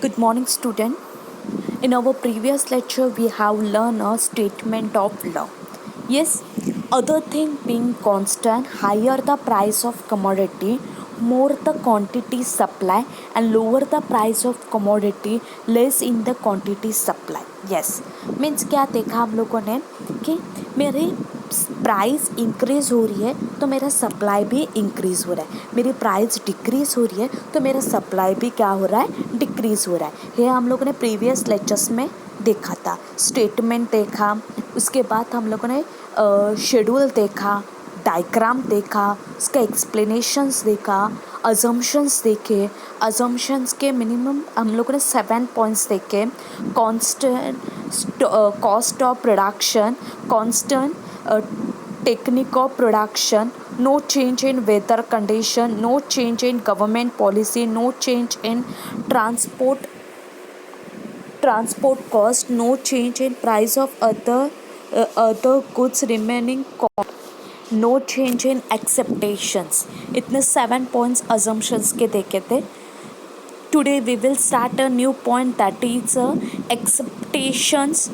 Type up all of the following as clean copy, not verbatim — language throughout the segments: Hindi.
Good morning, student. In our previous lecture, we have learned a statement of law. Yes, other thing being constant, higher the price of commodity, more the quantity supply, and lower the price of commodity, less in the quantity supply. Yes, means क्या देखा हम लोगों ने कि मेरी प्राइस इंक्रीज हो रही है तो मेरा सप्लाई भी इंक्रीज हो रहा है, मेरी प्राइस डिक्रीज हो रही है तो मेरा सप्लाई भी क्या हो रहा है, डिक्रीज हो रहा है। ये हम लोगों ने प्रीवियस लेक्चर्स में देखा था, स्टेटमेंट देखा, उसके बाद हम लोगों ने शेड्यूल देखा, डायग्राम देखा, उसका एक्सप्लेनेशंस देखा, अजम्पशंस देखे, अजम्पशंस के मिनिमम हम लोगों ने 7 पॉइंट्स देखे, constant cost of production, constant technique of production, no change in weather condition, no change in government policy, no change in transport cost, no change in price of other goods remaining cost, no change in acceptations. इतने 7 points assumptions के देखे थे. Today we will start a new point, that is acceptations.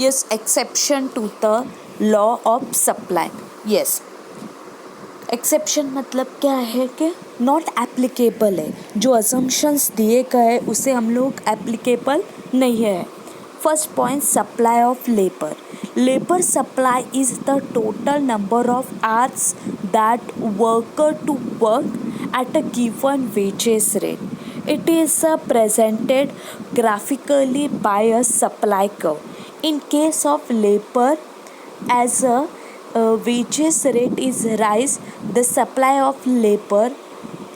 Yes, exception to the law of supply. Yes, exception मतलब क्या है कि नॉट एप्लीकेबल है, जो असम्पशंस दिए गए उसे हम लोग एप्लीकेबल नहीं है। First point, supply of labour. Labour supply is the total number of hours that worker to work at a given wages rate. It is presented graphically by a supply curve. In case of labor, as a wages rate is rise, the supply of labor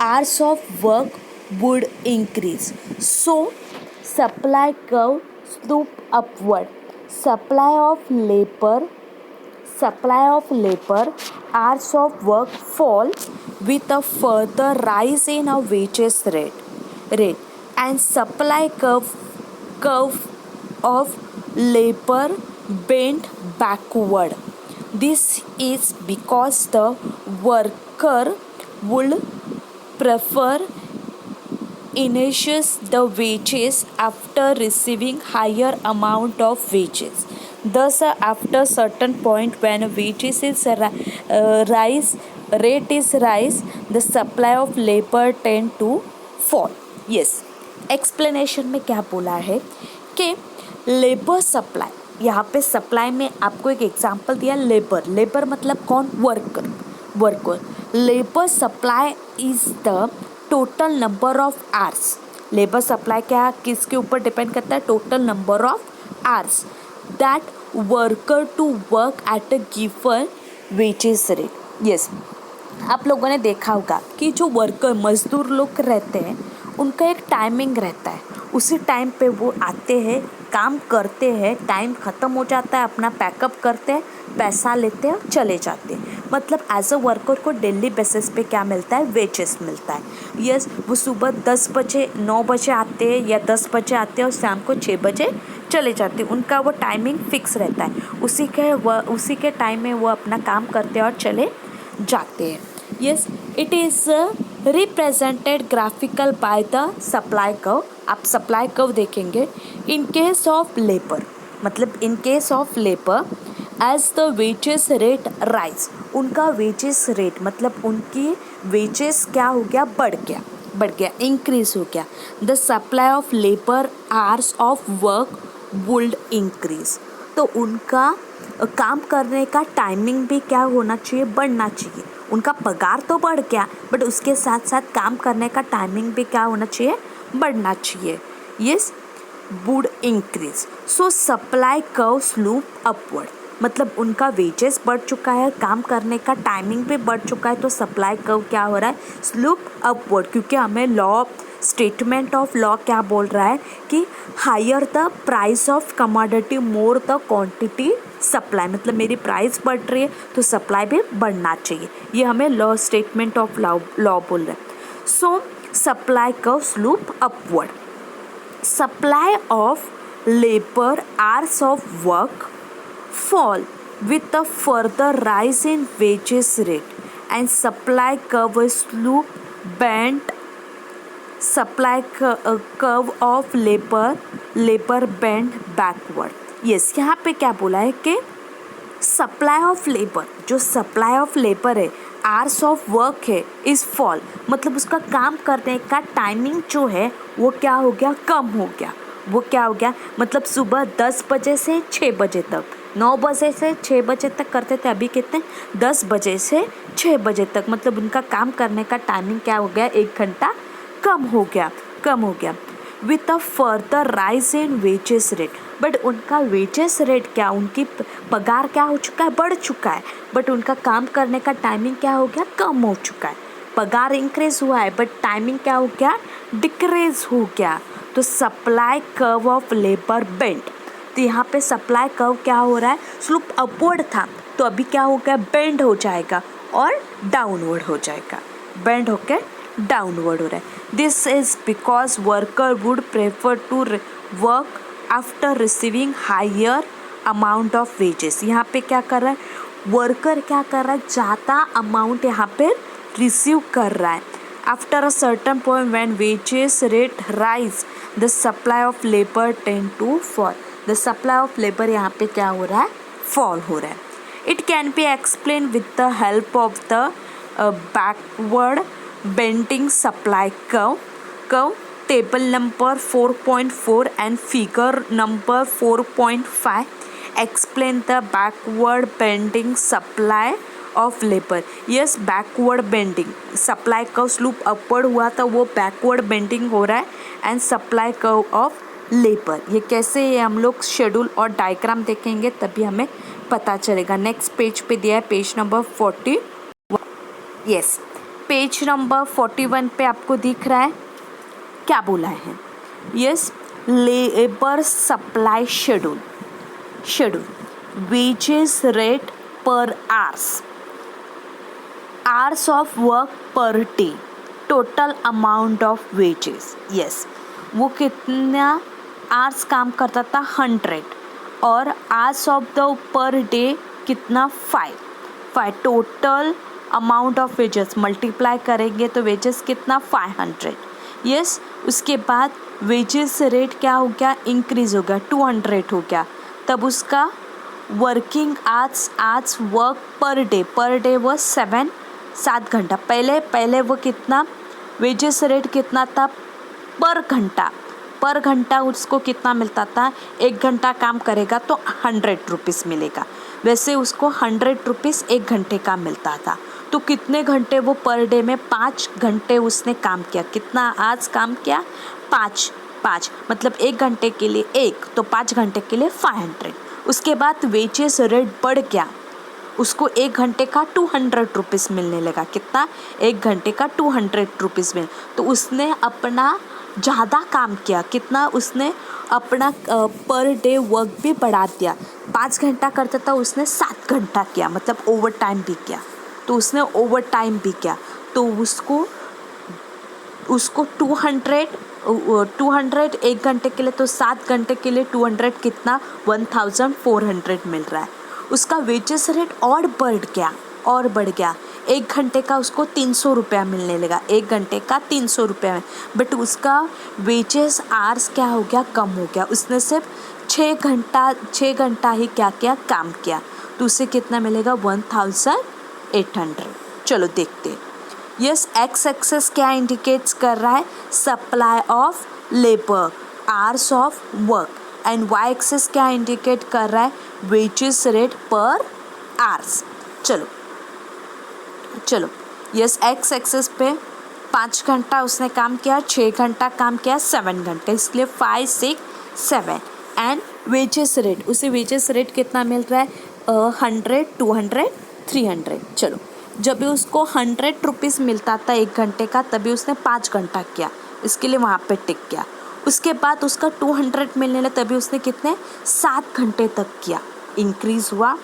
hours of work would increase. So, supply curve slope upward. Supply of labor hours of work fall with a further rise in a wages rate, and supply curve of labor bent backward. This is because the worker would prefer initiate the wages after receiving higher amount of wages. Thus, after certain point when wages is rate is rise, the supply of labor tend to fall. Yes, explanation में क्या बोला है कि लेबर सप्लाई, यहाँ पे सप्लाई में आपको एक एग्जांपल दिया, लेबर मतलब कौन, worker. Labour supply is the total number of hours. Labour supply क्या किसके ऊपर डिपेंड करता है, total number of hours that worker to work at a given wages rate. Yes, आप लोगों ने देखा होगा कि जो वर्कर मजदूर लोग रहते हैं उनका एक टाइमिंग रहता है, उसी टाइम पे वो आते हैं, काम करते हैं, टाइम ख़त्म हो जाता है, अपना पैकअप करते हैं, पैसा लेते हैं, चले जाते हैं. मतलब एज अ वर्कर को डेली बेसिस पे क्या मिलता है, वेजेस मिलता है. यस, वो सुबह 10 बजे 9 बजे आते हैं या 10 बजे आते हैं और शाम को 6 बजे चले जाते हैं. उनका वो टाइमिंग फिक्स रहता है, उसी के टाइम में वो अपना काम करते हैं और चले जाते हैं. Yes, it is represented graphical by the supply curve. आप सप्लाई कर्व देखेंगे. इन केस ऑफ लेबर, मतलब in case of labour as the wages rate rise, उनका वेजेस रेट मतलब उनकी वेजेस क्या हो गया, बढ़ गया, इंक्रीज हो गया. The supply of labour hours of work would increase. तो उनका काम करने का टाइमिंग भी क्या होना चाहिए, बढ़ना चाहिए. उनका पगार तो बढ़ गया बट उसके साथ साथ काम करने का टाइमिंग भी क्या होना चाहिए, बढ़ना चाहिए. Yes, would increase. So supply curve sloop upward, मतलब उनका वेजेस बढ़ चुका है, काम करने का टाइमिंग भी बढ़ चुका है, तो सप्लाई कर्व क्या हो रहा है, स्लूप अपवर्ड. क्योंकि हमें लॉ, स्टेटमेंट ऑफ लॉ क्या बोल रहा है कि higher the price of commodity more the quantity supply, मतलब मेरी प्राइस बढ़ रही है तो सप्लाई भी बढ़ना चाहिए. ये हमें लॉ, स्टेटमेंट ऑफ लॉ बोल रहा है. सो supply curve sloop upward. Supply of labour hours of work fall with a further rise in wages rate, and supply curve slope bent supply curve of labour bend backward. Yes, यहाँ पे क्या बोला है कि सप्लाई ऑफ लेबर, जो सप्लाई ऑफ लेबर है, आवर्स ऑफ वर्क है, इज फॉल, मतलब उसका काम करने का टाइमिंग जो है वो क्या हो गया, कम हो गया। वो क्या हो गया, मतलब सुबह 10 बजे से 6 बजे तक, 9 बजे से 6 बजे तक करते थे, अभी कितने 10 बजे से 6 बजे तक, मतलब उनका काम करने का टाइमिंग क्या हो गया, 1 घंटा कम हो गया। With a further rise in wages rate, but उनका वेजेस रेट क्या, उनकी पगार क्या हो चुका है, बढ़ चुका है, बट उनका काम करने का टाइमिंग क्या हो गया, कम हो चुका है। पगार इंक्रीज हुआ है बट टाइमिंग क्या हो गया, डिक्रीज हो गया। तो supply curve of labour bend, तो यहाँ पे सप्लाई कर्व क्या हो रहा है, स्लोप अपवर्ड था, तो अभी क्या हो गया, बेंड हो जाएगा और डाउनवर्ड हो जाएगा, बेंड होके डाउनवर्ड हो रहा है। This is because worker would prefer to work after receiving higher amount of wages. यहाँ पे क्या कर रहा है, वर्कर क्या कर रहा है, ज़्यादा अमाउंट यहाँ पे रिसीव कर रहा है। After a certain point when wages rate rise the supply of labour tend to fall, the supply of labour यहाँ पे क्या हो रहा है, फॉल हो रहा है। It can be explain with the help of the backward bending supply curve table number 4.4 and figure number 4.5 explain the backward bending supply of labor। yes, backward bending supply curve slope upward हुआ था, वो backward bending हो रहा है and supply curve of labor। ये कैसे, ये हम लोग शेड्यूल और डायग्राम देखेंगे तभी हमें पता चलेगा। नेक्स्ट पेज पे दिया है, page number 40। Yes, page number 41 पे आपको दिख रहा है क्या बोला है। Yes, labour supply schedule wages rate per hours of work per day, total amount of wages. Yes, वो कितना आवर्स काम करता था, 100, और hours of the per day कितना, 5। Total amount of wages multiply करेंगे तो वेजेस कितना, 500। यस, उसके बाद वेजेस रेट क्या हो गया, इंक्रीज हो गया, 200 हो गया। तब उसका working hours work per day वो 7 घंटा। पहले वो कितना, वेजेस रेट कितना था, पर घंटा उसको कितना मिलता था, 1 घंटा काम करेगा तो 100 रुपीज़ मिलेगा, वैसे उसको 100 रुपीज़ 1 घंटे का मिलता था। तो कितने घंटे वो पर डे में, 5 घंटे उसने काम किया। कितना आज काम किया, 5 मतलब 1 घंटे के लिए 1, तो 5 घंटे के लिए 500। उसके बाद वेजेस रेट बढ़ गया, उसको 1 घंटे का 200 रुपीज़ मिलने लगा। कितना, 1 घंटे का 200 रुपीज़ मिल, तो उसने अपना ज़्यादा काम किया। कितना, उसने अपना पर डे वर्क भी बढ़ा दिया। 5 घंटा करता था, उसने 7 घंटा किया, मतलब ओवर टाइम भी किया। तो उसने ओवर टाइम भी किया, तो उसको 200 1 घंटे के लिए, तो 7 घंटे के लिए 200 कितना, 1400 मिल रहा है। उसका वेजेस रेट और बढ़ गया 1 घंटे का उसको 300 रुपया मिलने लगा, 1 घंटे का 300 रुपया में। बट उसका वेजेस आवर्स क्या हो गया, कम हो गया। उसने सिर्फ 6 घंटा ही क्या किया, काम किया, तो उसे कितना मिलेगा, 1800। चलो देखते हैं। यस, एक्स एक्सेस क्या इंडिकेट्स कर रहा है, supply of labour, hours of work, and y axis क्या इंडिकेट कर रहा है, वेजेस रेट पर आवर्स। चलो यस, एक्स एक्सेस पे 5 घंटा उसने काम किया, 6 घंटा काम किया, 7 घंटे, इसलिए 5 6 7। एंड वेजेस रेट, उसे वेजेस रेट कितना मिल रहा है, 100 200 300। चलो, जब भी उसको 100 रुपीज़ मिलता था 1 घंटे का, तभी उसने 5 घंटा किया, इसके लिए वहाँ पे टिक गया। उसके बाद उसका 200 मिलने लगा, तभी उसने कितने 7 घंटे तक किया, इंक्रीज़ हुआ।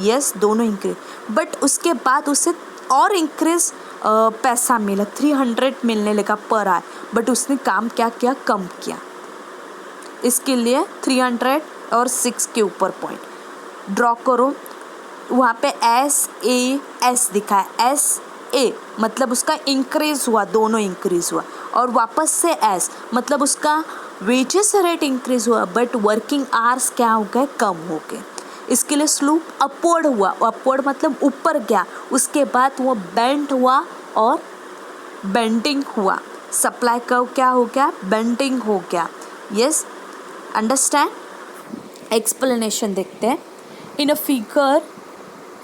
यस, दोनों इंक्रीज, बट उसके बाद उसे और इंक्रीज पैसा मिला, 300 मिलने लगा पर आवर, बट उसने काम क्या किया, कम किया। इसके लिए 300 और 6 के ऊपर पॉइंट ड्रॉ करो। वहाँ पे SAS दिखा है, ए मतलब उसका इंक्रीज हुआ, दोनों इंक्रीज हुआ, और वापस से एस मतलब उसका वेजेस रेट इंक्रीज हुआ बट वर्किंग आवर्स क्या हो गए, कम हो गए। इसके लिए स्लूप अपवर्ड हुआ, अपवर्ड मतलब ऊपर गया, उसके बाद वो बेंड हुआ और बेंडिंग हुआ। सप्लाई कर्व क्या हो गया, बेंडिंग हो गया। Yes, understand. एक्सप्लेनेशन देखते हैं। इन a figure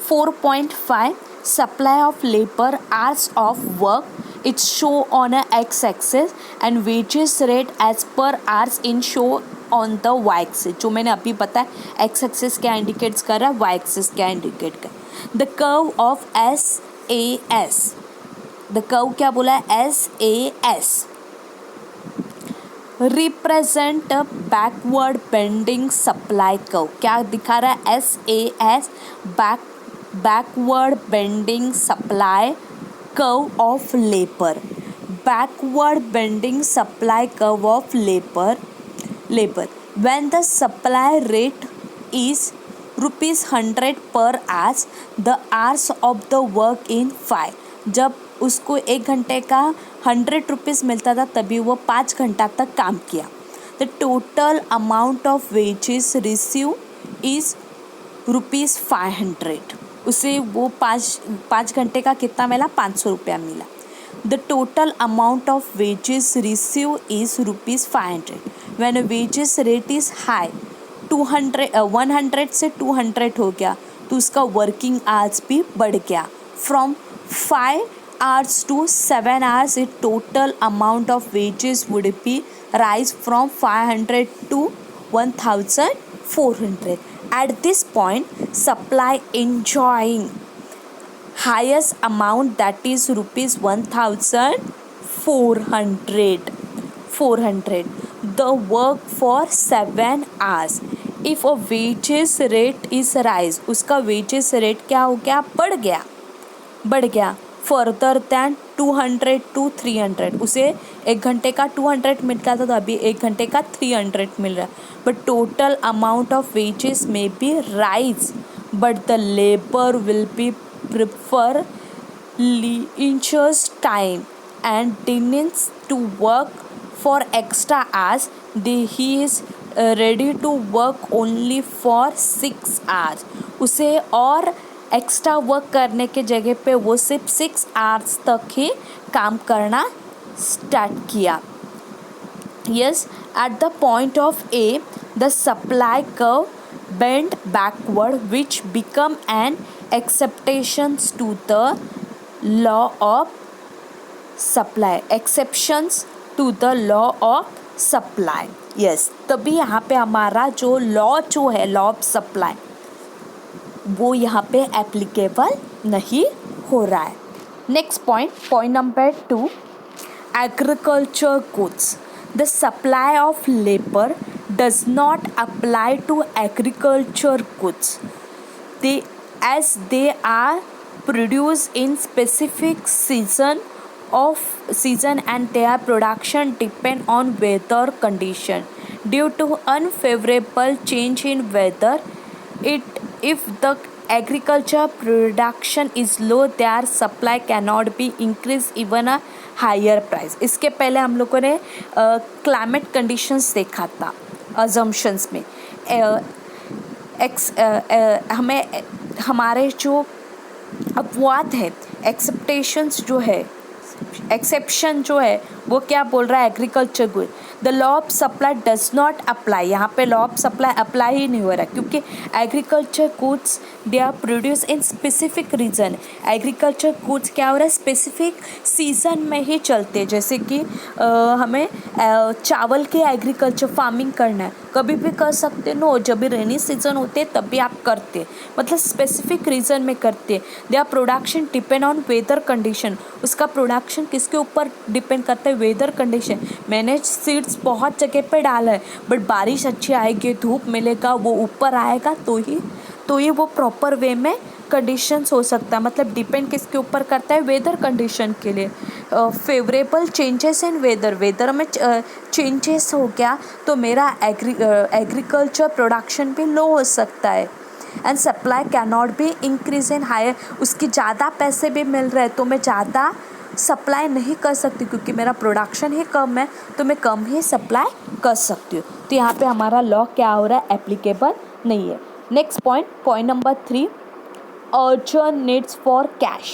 4.5 supply of labor hours of work, it's show on a x-axis and wages rate as per hours in show on the y-axis। जो मैंने अभी बताया x-axis क्या इंडिकेट्स कर रहा है, y-axis क्या इंडिकेट कर। The curve of SAS, the curve क्या बोला है, SAS represent backward bending supply curve. क्या दिखा रहा है, SAS backward bending supply curve of labour, backward bending supply curve of labour when the supply rate is ₹100 पर hours, the hours of the work in 5। जब उसको 1 घंटे का 100 रुपीज़ मिलता था तभी वो 5 घंटा तक काम किया। The total amount of wages receive is ₹500। उसे वो पाँच घंटे का कितना मिला, 500 रुपया मिला। The total amount of wages receive is ₹500 when wages rate is high, 100 से 200 हो गया तो उसका वर्किंग आवर्स भी बढ़ गया। From 5 hours to 7 hours, the total amount of wages would be rise from 500 to 1,400. At this point, supply enjoying highest amount, that is ₹1,400. The work for 7 hours. If a wages rate is rise, उसका wages rate क्या हो गया, बढ़ गया फर्दर दैन 200 to 300। उसे 1 घंटे का 200 मिलता था तो अभी 1 घंटे का 300 मिल रहा है। But total amount of wages may be rise but the labour will be prefer leisures time and denies to work for extra hours, he is ready to work only for 6 hours। उसे और एक्स्ट्रा वर्क करने के जगह पे वो सिर्फ 6 hours तक ही काम करना स्टार्ट किया। Yes, at the point of a the supply curve bend backward which become an exceptions to the law of supply, exceptions to the law of supply. Yes, तभी यहाँ पे हमारा जो लॉ है, लॉ ऑफ सप्लाई, वो यहाँ पे एप्लीकेबल नहीं हो रहा है। Next point number 2, agriculture goods. The supply of labour does not apply to agriculture goods as they are produced in specific season and their production depend on weather condition. Due to unfavorable change in weather, if the agriculture production is low, their supply cannot be increased even a higher price। इसके पहले हम लोगों ने क्लाइमेट कंडीशंस देखा था अजम्पशंस में। हमें हमारे जो अपवाद है, एक्सेप्टेशंस जो है, एक्सेप्शन जो है वो क्या बोल रहा है, agriculture good. The law of supply does not apply, यहाँ पे लॉ ऑफ सप्लाई अप्लाई ही नहीं हो रहा क्योंकि agriculture goods they are produce in specific region. Agriculture goods क्या हो रहा है, स्पेसिफिक सीज़न में ही चलते हैं। जैसे कि हमें चावल के एग्रीकल्चर फार्मिंग करना है, कभी भी कर सकते नो, जब भी रेनी सीजन होते तब भी आप करते, मतलब स्पेसिफिक रीजन में करते। They are production depend on weather condition, उसका प्रोडक्शन किसके ऊपर डिपेंड करता है, वेदर कंडीशन। मैंने सीड्स बहुत जगह पे डाला है बट बारिश अच्छी आएगी, धूप मिलेगा, वो ऊपर आएगा तो ही वो प्रॉपर वे में कंडीशंस हो सकता है। मतलब डिपेंड किसके ऊपर करता है, वेदर कंडीशन के लिए। फेवरेबल चेंजेस इन वेदर में चेंजेस हो गया तो मेरा एग्रीकल्चर प्रोडक्शन भी लो हो सकता है। And supply can not be increase in higher, उसकी ज़्यादा पैसे भी मिल रहे हैं तो मैं ज़्यादा सप्लाई नहीं कर सकती क्योंकि मेरा प्रोडक्शन ही कम है, तो मैं कम ही सप्लाई कर सकती हूँ। तो यहाँ पे हमारा लॉ क्या हो रहा है, एप्लीकेबल नहीं है। Next point number 3, urgent needs for cash.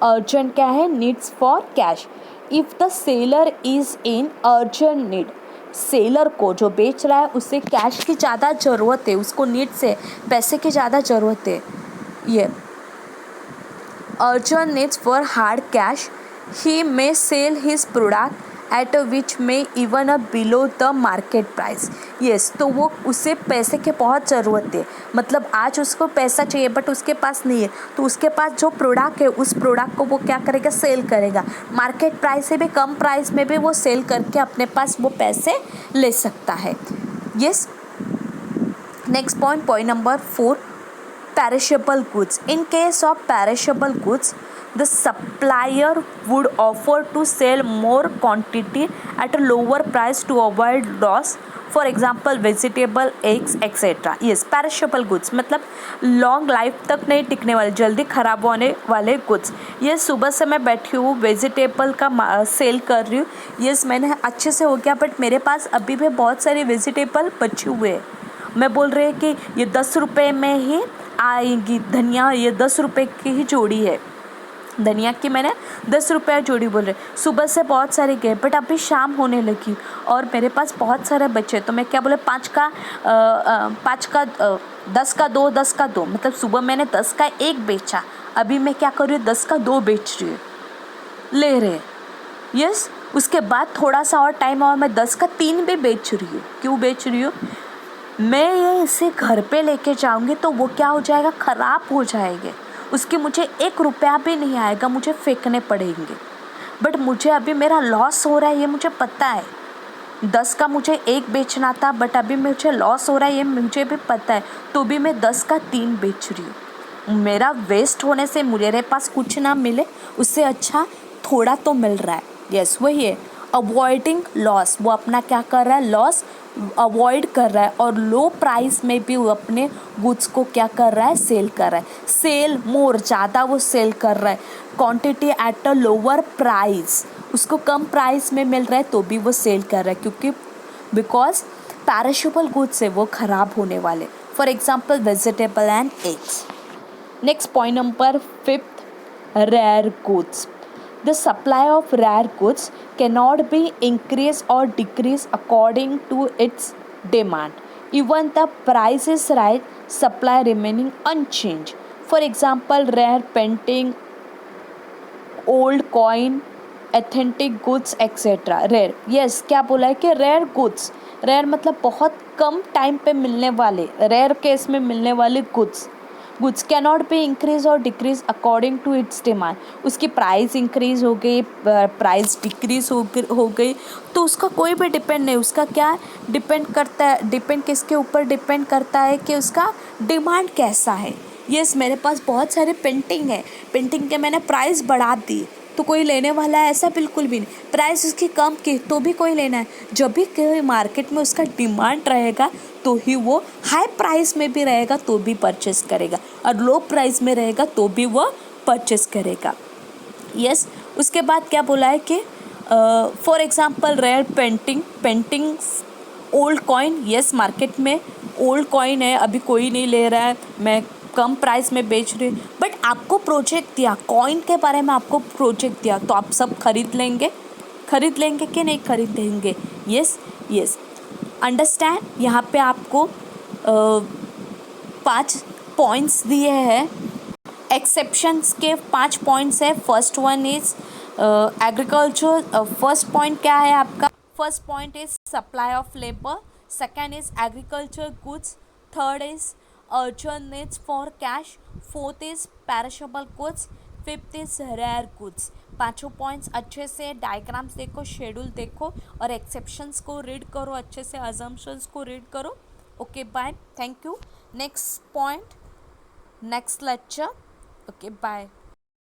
Urgent क्या है, needs for cash. If the seller is in urgent need, seller को जो बेच रहा है उसे कैश की ज़्यादा ज़रूरत है, उसको नीड से पैसे की ज़्यादा ज़रूरत है। ये urgent needs for hard cash, he may sell his product at which may even below the market price. yes, तो वो उसे पैसे की बहुत ज़रूरत है, मतलब आज उसको पैसा चाहिए बट उसके पास नहीं है, तो उसके पास जो प्रोडक्ट है उस प्रोडक्ट को वो क्या करेगा, सेल करेगा, मार्केट प्राइस से भी कम प्राइस में भी वो सेल करके अपने पास वो पैसे ले सकता है। Yes, next point number 4, perishable goods. In case of perishable goods, the supplier would offer to sell more quantity at a lower price to avoid loss. For example, vegetable, eggs, etc. Yes, perishable goods मतलब लॉन्ग लाइफ तक नहीं टिकने वाले, जल्दी ख़राब होने वाले गुड्स। ये सुबह से मैं बैठी हूँ वेजिटेबल का सेल कर रही हूँ, यस मैंने अच्छे से हो गया, बट मेरे पास अभी भी बहुत सारे वेजिटेबल बचे हुए हैं। मैं बोल रही है कि ये 10 रुपये में ही आएगी धनिया, ये 10 रुपये की ही जोड़ी है धनिया की, मैंने 10 रुपये जोड़ी बोल रहे। सुबह से बहुत सारे गए बट अभी शाम होने लगी और मेरे पास बहुत सारे बचे, तो मैं क्या बोले 10 का 2, 10 का 2, मतलब सुबह मैंने 10 का 1 बेचा, अभी मैं क्या कर रही हूँ 10 का 2 बेच रही हूँ, ले रहे। यस, उसके बाद थोड़ा सा और टाइम और मैं 10 का 3 भी बेच रही हूँ। क्यों बेच रही हूँ, मैं ये इसे घर पे लेके जाऊंगी तो वो क्या हो जाएगा, ख़राब हो जाएंगे, उसके मुझे 1 रुपया भी नहीं आएगा, मुझे फेंकने पड़ेंगे। बट मुझे अभी मेरा लॉस हो रहा है, ये मुझे पता है। 10 का मुझे 1 बेचना था बट अभी मुझे लॉस हो रहा है, ये मुझे भी पता है, तो भी मैं 10 का 3 बेच रही हूँ। मेरा वेस्ट होने से मेरे पास कुछ ना मिले, उससे अच्छा थोड़ा तो मिल रहा है। यस, वही है अवॉइडिंग लॉस, वो अपना क्या कर रहा है, लॉस अवॉइड कर रहा है और लो प्राइस में भी वो अपने गुड्स को क्या कर रहा है, सेल कर रहा है। सेल मोर, ज़्यादा वो सेल कर रहा है, quantity at a lower price, उसको कम प्राइस में मिल रहा है तो भी वो सेल कर रहा है, क्योंकि बिकॉज पैरिशेबल गुड्स है, वो ख़राब होने वाले। For example vegetable and eggs. Next point number 5, rare goods. The supply of rare goods cannot be increased or decreased according to its demand. Even the price is right, supply remaining unchanged. For example, rare painting, old coin, authentic goods, etc. Rare. Yes, क्या बोला है कि rare goods. Rare मतलब बहुत कम टाइम पे मिलने वाले, rare केस में मिलने वाले goods कैनॉट बी इंक्रीज और decrease according to its demand. उसकी प्राइस इंक्रीज हो गई, प्राइस डिक्रीज हो गई तो उसका कोई भी डिपेंड नहीं, उसका क्या डिपेंड करता है, डिपेंड किसके ऊपर डिपेंड करता है कि उसका डिमांड कैसा है। यस, मेरे पास बहुत सारे पेंटिंग है, पेंटिंग के मैंने प्राइस बढ़ा दी तो कोई लेने वाला है, ऐसा बिल्कुल भी नहीं। प्राइस उसकी कम की तो भी कोई लेना है, जब भी कोई मार्केट में उसका डिमांड रहेगा तो ही वो हाई प्राइस में भी रहेगा तो भी परचेस करेगा और लो प्राइस में रहेगा तो भी वो परचेस करेगा। यस, उसके बाद क्या बोला है कि for example rare paintings, old coin. Yes, market में ओल्ड कॉइन है, अभी कोई नहीं ले रहा है, मैं कम प्राइस में बेच रही हूँ, बट आपको प्रोजेक्ट दिया, कॉइन के बारे में आपको प्रोजेक्ट दिया तो आप सब खरीद लेंगे कि नहीं खरीदेंगे। Yes, understand. यहाँ पे आपको 5 पॉइंट्स दिए हैं, एक्सेप्शंस के 5 पॉइंट्स है। First one is agriculture. First point क्या है आपका, first point is supply of labour, second is agriculture goods, third is urgent needs for cash, fourth is perishable goods, fifth is rare goods। 5 points अच्छे से डायग्राम्स देखो, शेड्यूल देखो और एक्सेप्शंस को रीड करो अच्छे से, अजम्पशंस को रीड करो। Okay, bye, thank you. Next point, next lecture. Okay, bye.